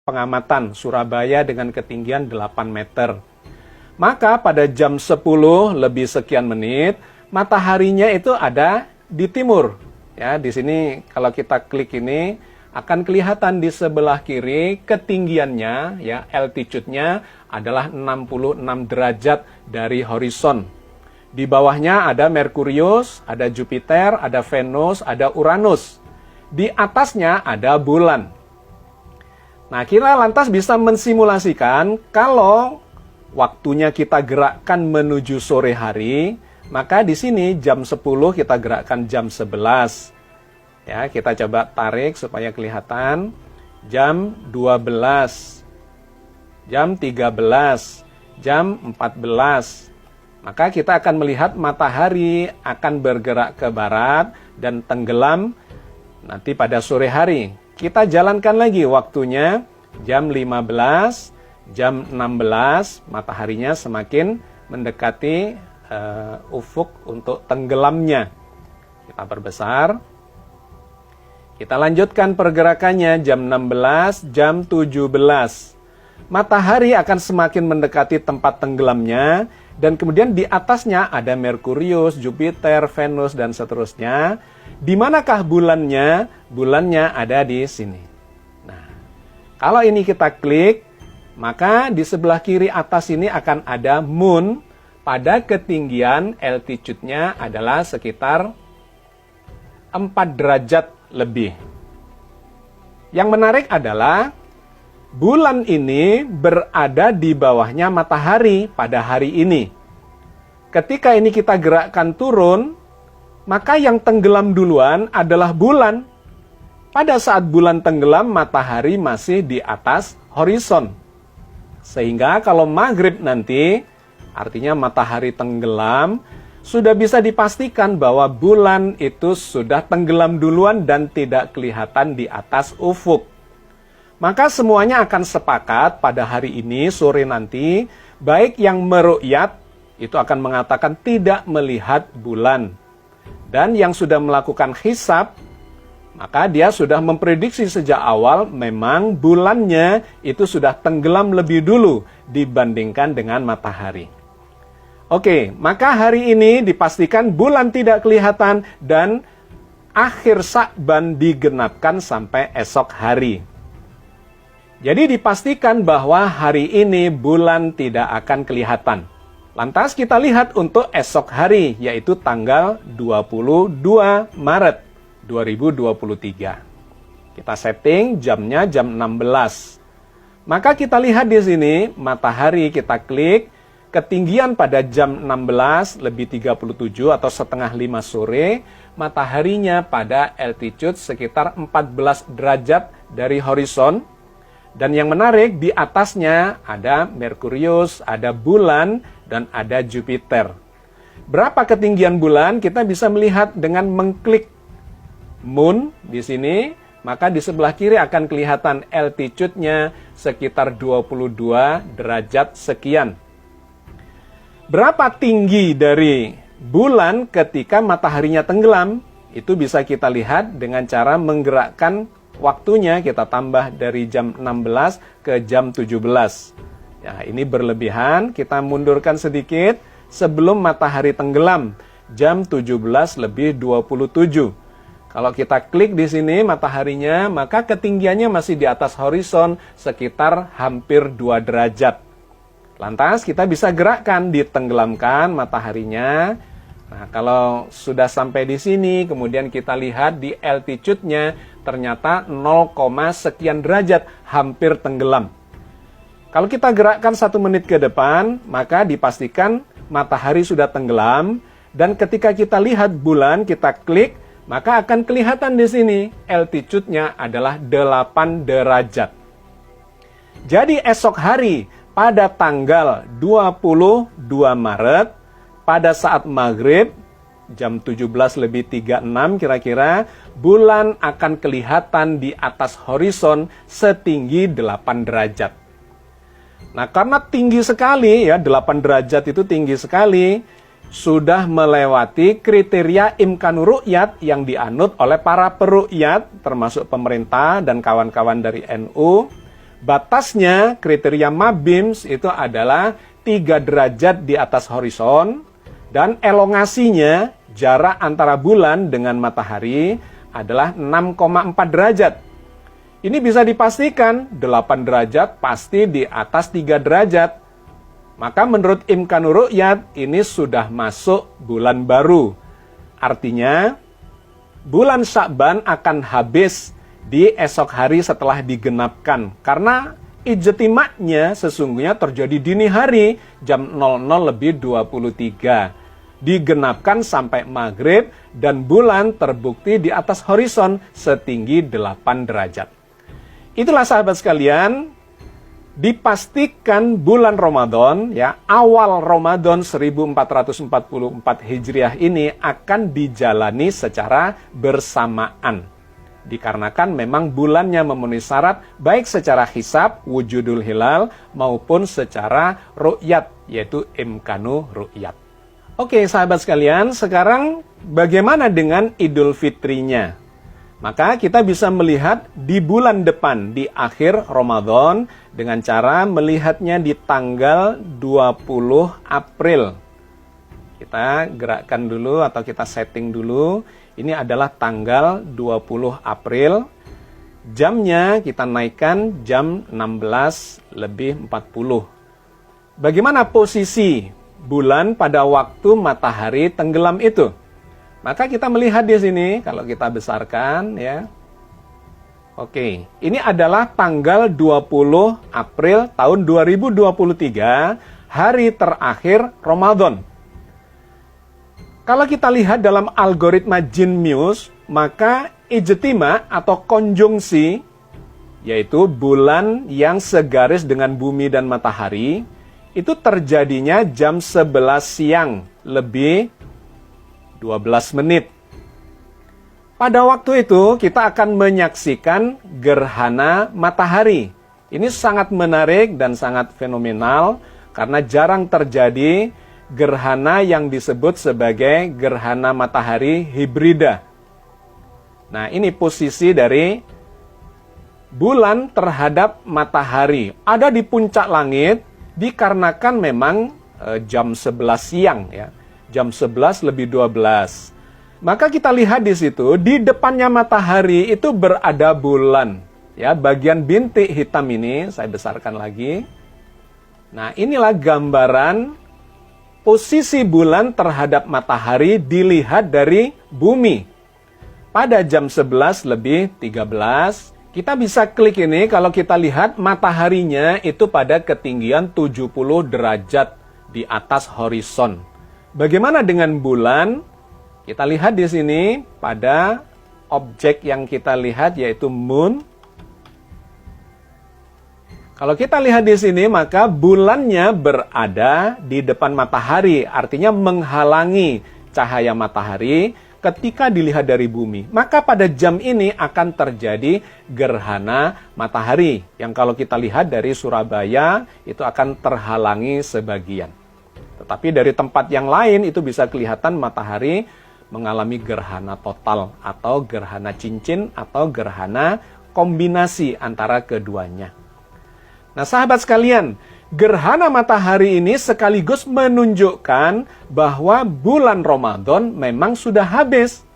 pengamatan Surabaya dengan ketinggian 8 meter. Maka pada jam 10 lebih sekian menit, mataharinya itu ada di timur. Ya, di sini kalau kita klik ini akan kelihatan di sebelah kiri ketinggiannya, ya, altitude-nya adalah 66 derajat dari horizon. Di bawahnya ada Merkurius, ada Jupiter, ada Venus, ada Uranus. Di atasnya ada bulan. Nah, kita lantas bisa mensimulasikan kalau waktunya kita gerakkan menuju sore hari, maka di sini jam 10 kita gerakkan jam 11. Ya, kita coba tarik supaya kelihatan. Jam 12, jam 13, jam 14. Maka kita akan melihat matahari akan bergerak ke barat dan tenggelam nanti pada sore hari. Kita jalankan lagi waktunya jam 15, jam 16, mataharinya semakin mendekati ufuk untuk tenggelamnya. Kita perbesar. Kita lanjutkan pergerakannya jam 16, jam 17. Matahari akan semakin mendekati tempat tenggelamnya dan kemudian di atasnya ada Merkurius, Jupiter, Venus dan seterusnya. Di manakah bulannya? Bulannya ada di sini. Nah, kalau ini kita klik, maka di sebelah kiri atas ini akan ada moon pada ketinggian altitude-nya adalah sekitar 4 derajat lebih. Yang menarik adalah bulan ini berada di bawahnya matahari pada hari ini. Ketika ini kita gerakkan turun, maka yang tenggelam duluan adalah bulan. Pada saat bulan tenggelam, matahari masih di atas horizon. Sehingga kalau maghrib nanti, artinya matahari tenggelam, sudah bisa dipastikan bahwa bulan itu sudah tenggelam duluan dan tidak kelihatan di atas ufuk. Maka semuanya akan sepakat pada hari ini, sore nanti, baik yang meru'yat, itu akan mengatakan tidak melihat bulan. Dan yang sudah melakukan hisab, maka dia sudah memprediksi sejak awal memang bulannya itu sudah tenggelam lebih dulu dibandingkan dengan matahari. Oke, maka hari ini dipastikan bulan tidak kelihatan dan akhir Sya'ban digenapkan sampai esok hari. Jadi dipastikan bahwa hari ini bulan tidak akan kelihatan. Lantas kita lihat untuk esok hari, yaitu tanggal 22 Maret 2023. Kita setting jamnya jam 16. Maka kita lihat di sini, matahari kita klik, ketinggian pada jam 16 lebih 37 atau setengah 5 sore, mataharinya pada altitude sekitar 14 derajat dari horizon. Dan yang menarik, di atasnya ada Merkurius, ada bulan, dan ada Jupiter. Berapa ketinggian bulan? Kita bisa melihat dengan mengklik moon di sini, maka di sebelah kiri akan kelihatan altitude-nya sekitar 22 derajat sekian. Berapa tinggi dari bulan ketika mataharinya tenggelam? Itu bisa kita lihat dengan cara menggerakkan waktunya, kita tambah dari jam 16 ke jam 17. Ya, ini berlebihan, kita mundurkan sedikit sebelum matahari tenggelam, jam 17 lebih 27. Kalau kita klik di sini mataharinya, maka ketinggiannya masih di atas horizon sekitar hampir 2 derajat. Lantas kita bisa gerakkan, ditenggelamkan mataharinya. Nah, kalau sudah sampai di sini, kemudian kita lihat di altitude-nya ternyata 0, sekian derajat, hampir tenggelam. Kalau kita gerakkan 1 menit ke depan, maka dipastikan matahari sudah tenggelam. Dan ketika kita lihat bulan, kita klik, maka akan kelihatan di sini altitude-nya adalah 8 derajat. Jadi esok hari pada tanggal 22 Maret, pada saat maghrib, jam 17 lebih 36 kira-kira, bulan akan kelihatan di atas horizon setinggi 8 derajat. Nah, karena tinggi sekali, ya 8 derajat itu tinggi sekali, sudah melewati kriteria imkanur ru'yat yang dianut oleh para peru'yat, termasuk pemerintah dan kawan-kawan dari NU, Batasnya kriteria Mabims itu adalah 3 derajat di atas horizon dan elongasinya jarak antara bulan dengan matahari adalah 6,4 derajat. Ini bisa dipastikan 8 derajat pasti di atas 3 derajat. Maka menurut Imkanur Ru'yat ini sudah masuk bulan baru. Artinya bulan Sya'ban akan habis di esok hari setelah digenapkan. Karena ijtima'nya sesungguhnya terjadi dini hari jam 00:23. Digenapkan sampai maghrib dan bulan terbukti di atas horizon setinggi 8 derajat. Itulah sahabat sekalian, dipastikan bulan Ramadan, ya, awal Ramadan 1444 Hijriah ini akan dijalani secara bersamaan. Dikarenakan memang bulannya memenuhi syarat baik secara hisab, wujudul hilal, maupun secara ru'yat, yaitu imkanu ru'yat. Oke sahabat sekalian, sekarang bagaimana dengan Idul Fitrinya? Maka kita bisa melihat di bulan depan, di akhir Ramadan, dengan cara melihatnya di tanggal 20 April. Kita gerakkan dulu atau kita setting dulu. Ini adalah tanggal 20 April. Jamnya kita naikkan jam 16:40. Bagaimana posisi bulan pada waktu matahari tenggelam itu? Maka kita melihat di sini, kalau kita besarkan ya. Oke, ini adalah tanggal 20 April tahun 2023, hari terakhir Ramadan. Kalau kita lihat dalam algoritma Genius, maka ijtima atau konjungsi, yaitu bulan yang segaris dengan bumi dan matahari, itu terjadinya jam 11 siang lebih 12 menit. Pada waktu itu kita akan menyaksikan gerhana matahari. Ini sangat menarik dan sangat fenomenal karena jarang terjadi gerhana yang disebut sebagai gerhana matahari hibrida. Nah, ini posisi dari bulan terhadap matahari. Ada di puncak langit dikarenakan memang jam 11 siang ya. Jam 11:12. Maka kita lihat di situ, di depannya matahari itu berada bulan. Ya, bagian bintik hitam ini saya besarkan lagi. Nah, inilah gambaran posisi bulan terhadap matahari dilihat dari bumi. Pada jam 11:13, kita bisa klik ini kalau kita lihat mataharinya itu pada ketinggian 70 derajat di atas horizon. Bagaimana dengan bulan? Kita lihat di sini pada objek yang kita lihat yaitu moon. Kalau kita lihat di sini, maka bulannya berada di depan matahari, artinya menghalangi cahaya matahari ketika dilihat dari bumi. Maka pada jam ini akan terjadi gerhana matahari, yang kalau kita lihat dari Surabaya, itu akan terhalangi sebagian. Tetapi dari tempat yang lain, itu bisa kelihatan matahari mengalami gerhana total, atau gerhana cincin, atau gerhana kombinasi antara keduanya. Nah sahabat sekalian, gerhana matahari ini sekaligus menunjukkan bahwa bulan Ramadan memang sudah habis.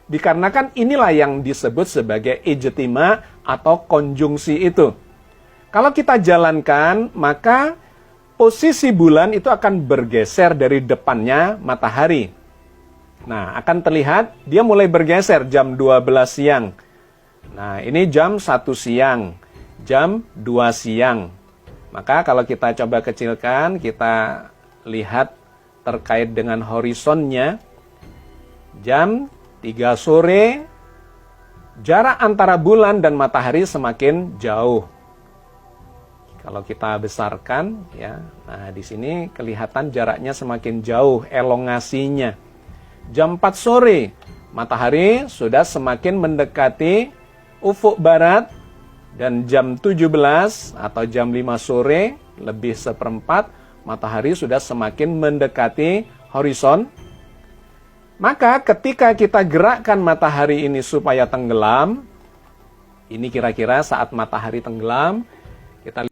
Dikarenakan inilah yang disebut sebagai ijtima atau konjungsi itu. Kalau kita jalankan, maka posisi bulan itu akan bergeser dari depannya matahari. Nah, akan terlihat dia mulai bergeser jam 12 siang. Nah, ini jam 1 siang. Jam 2 siang. Maka kalau kita coba kecilkan, kita lihat terkait dengan horizonnya. Jam 3 sore, jarak antara bulan dan matahari semakin jauh. Kalau kita besarkan, ya, nah di sini kelihatan jaraknya semakin jauh, elongasinya. Jam 4 sore, matahari sudah semakin mendekati ufuk barat. Dan jam 17 atau jam 5 sore, lebih seperempat, matahari sudah semakin mendekati horizon. Maka ketika kita gerakkan matahari ini supaya tenggelam, ini kira-kira saat matahari tenggelam, Kita